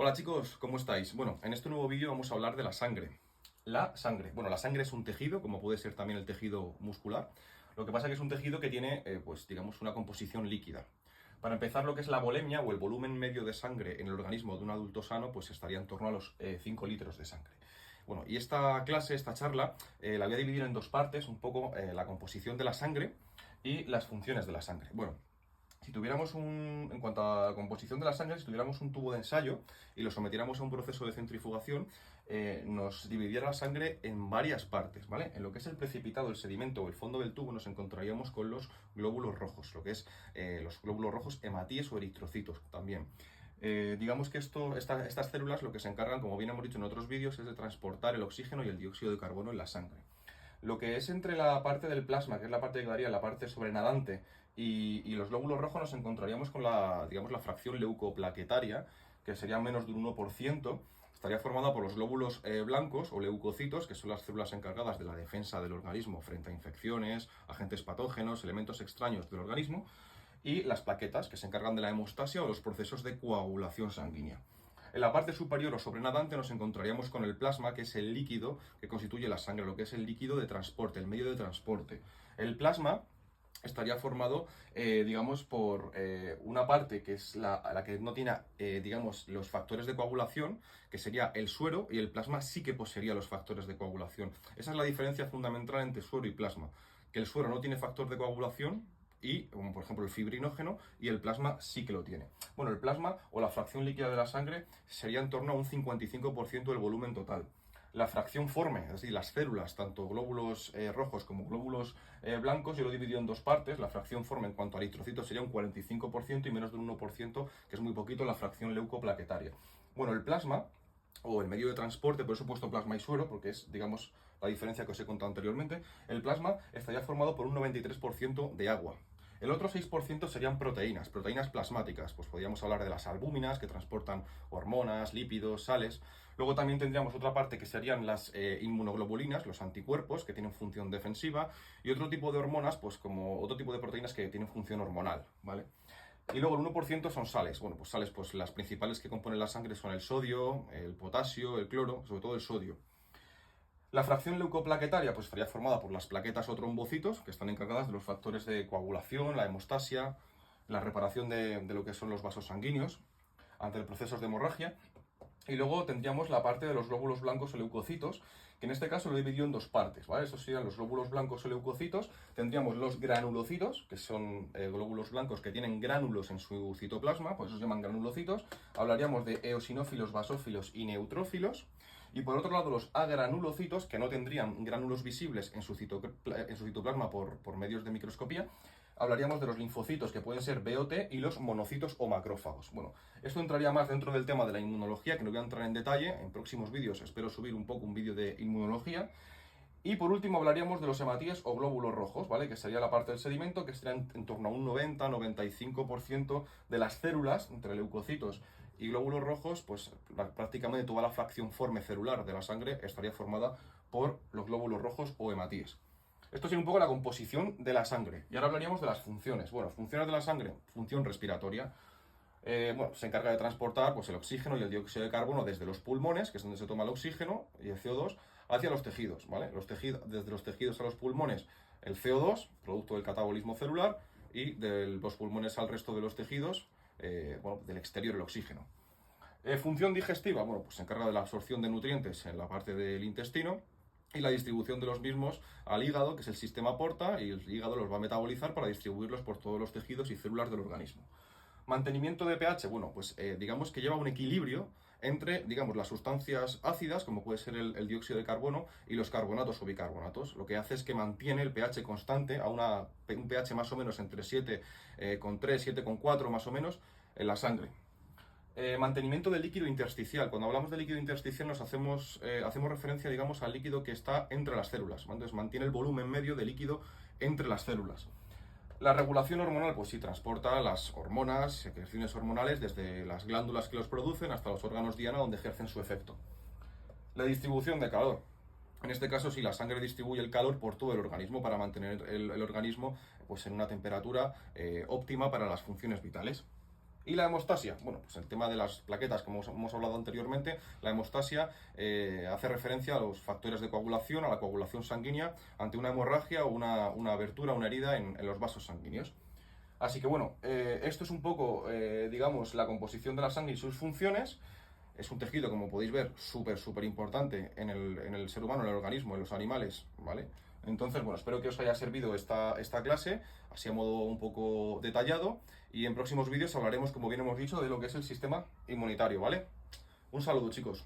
Hola chicos, ¿cómo estáis? Bueno, en este nuevo vídeo vamos a hablar de la sangre. La sangre. Bueno, la sangre es un tejido, como puede ser también el tejido muscular. Lo que pasa es que es un tejido que tiene, pues digamos, una composición líquida. Para empezar, lo que es la volemia o el volumen medio de sangre en el organismo de un adulto sano, pues estaría en torno a los 5 litros de sangre. Bueno, y esta clase, esta charla, la voy a dividir en dos partes, un poco la composición de la sangre y las funciones de la sangre. Bueno, si tuviéramos en cuanto a la composición de la sangre, si tuviéramos un tubo de ensayo y lo sometiéramos a un proceso de centrifugación, nos dividiera la sangre en varias partes, ¿vale? En lo que es el precipitado, el sedimento o el fondo del tubo nos encontraríamos con los glóbulos rojos, lo que es los glóbulos rojos hematíes o eritrocitos también. Digamos que estas células lo que se encargan, como bien hemos dicho en otros vídeos, es de transportar el oxígeno y el dióxido de carbono en la sangre. Lo que es entre la parte del plasma, que es la parte que quedaría la parte sobrenadante, y los glóbulos rojos nos encontraríamos con digamos, la fracción leucoplaquetaria, que sería menos de un 1%, estaría formada por los glóbulos blancos o leucocitos, que son las células encargadas de la defensa del organismo frente a infecciones, agentes patógenos, elementos extraños del organismo, y las plaquetas, que se encargan de la hemostasia o los procesos de coagulación sanguínea. En la parte superior o sobrenadante nos encontraríamos con el plasma, que es el líquido que constituye la sangre, lo que es el líquido de transporte, el medio de transporte. El plasma estaría formado, digamos, por una parte que es la que no tiene, digamos, los factores de coagulación, que sería el suero, y el plasma sí que poseería los factores de coagulación. Esa es la diferencia fundamental entre suero y plasma, que el suero no tiene factor de coagulación, y, como por ejemplo el fibrinógeno, y el plasma sí que lo tiene. Bueno, el plasma o la fracción líquida de la sangre sería en torno a un 55% del volumen total. La fracción forme, es decir, las células, tanto glóbulos rojos como glóbulos blancos, yo lo he dividido en dos partes. La fracción forme en cuanto a eritrocitos sería un 45% y menos de un 1%, que es muy poquito, la fracción leucoplaquetaria. Bueno, el plasma, o el medio de transporte, por eso he puesto plasma y suero, porque es, digamos, la diferencia que os he contado anteriormente. El plasma estaría formado por un 93% de agua. El otro 6% serían proteínas plasmáticas. Pues podríamos hablar de las albúminas, que transportan hormonas, lípidos, sales. Luego también tendríamos otra parte que serían las inmunoglobulinas, los anticuerpos, que tienen función defensiva, y otro tipo de hormonas, pues como otro tipo de proteínas que tienen función hormonal, ¿vale? Y luego el 1% son sales. Bueno, pues sales, pues las principales que componen la sangre son el sodio, el potasio, el cloro, sobre todo el sodio. La fracción leucoplaquetaria pues estaría formada por las plaquetas o trombocitos, que están encargadas de los factores de coagulación, la hemostasia, la reparación de lo que son los vasos sanguíneos ante procesos de hemorragia. Y luego tendríamos la parte de los glóbulos blancos o leucocitos, que en este caso lo he dividido en dos partes, ¿vale? Estos serían los glóbulos blancos o leucocitos. Tendríamos los granulocitos, que son glóbulos blancos que tienen gránulos en su citoplasma, por eso se llaman granulocitos. Hablaríamos de eosinófilos, basófilos y neutrófilos. Y por otro lado, los agranulocitos, que no tendrían gránulos visibles en su citoplasma por medios de microscopía. Hablaríamos de los linfocitos, que pueden ser BOT, y los monocitos o macrófagos. Bueno, esto entraría más dentro del tema de la inmunología, que no voy a entrar en detalle. En próximos vídeos espero subir un poco un vídeo de inmunología. Y por último hablaríamos de los hematíes o glóbulos rojos, ¿vale? Que sería la parte del sedimento, que estaría en torno a un 90-95% de las células, entre leucocitos y glóbulos rojos, pues prácticamente toda la fracción forme celular de la sangre estaría formada por los glóbulos rojos o hematíes. Esto sería un poco la composición de la sangre. Y ahora hablaríamos de las funciones. Bueno, funciones de la sangre, función respiratoria. Bueno, se encarga de transportar pues, el oxígeno y el dióxido de carbono desde los pulmones, que es donde se toma el oxígeno y el CO2, hacia los tejidos, ¿vale? Desde los tejidos a los pulmones, el CO2, producto del catabolismo celular, y de los pulmones al resto de los tejidos, bueno, del exterior el oxígeno. Función digestiva, bueno, pues se encarga de la absorción de nutrientes en la parte del intestino y la distribución de los mismos al hígado, que es el sistema porta, y el hígado los va a metabolizar para distribuirlos por todos los tejidos y células del organismo. Mantenimiento de pH, bueno, pues digamos que lleva un equilibrio entre, digamos, las sustancias ácidas, como puede ser el dióxido de carbono, y los carbonatos o bicarbonatos. Lo que hace es que mantiene el pH constante a un pH más o menos entre 7,3, 7,4 más o menos en la sangre. Mantenimiento del líquido intersticial. Cuando hablamos de líquido intersticial nos hacemos referencia, digamos, al líquido que está entre las células. Entonces mantiene el volumen medio de líquido entre las células. La regulación hormonal, pues sí, transporta las hormonas, secreciones hormonales, desde las glándulas que los producen hasta los órganos diana donde ejercen su efecto. La distribución de calor. En este caso, sí, la sangre distribuye el calor por todo el organismo para mantener el organismo pues, en una temperatura óptima para las funciones vitales. Y la hemostasia, bueno, pues el tema de las plaquetas, como hemos hablado anteriormente, la hemostasia hace referencia a los factores de coagulación, a la coagulación sanguínea ante una hemorragia o una abertura, una herida en los vasos sanguíneos. Así que bueno, esto es un poco, digamos, la composición de la sangre y sus funciones. Es un tejido, como podéis ver, súper importante en el ser humano, en el organismo, en los animales, ¿vale? Entonces, bueno, espero que os haya servido esta clase, así a modo un poco detallado, y en próximos vídeos hablaremos, como bien hemos dicho, de lo que es el sistema inmunitario, ¿vale? Un saludo, chicos.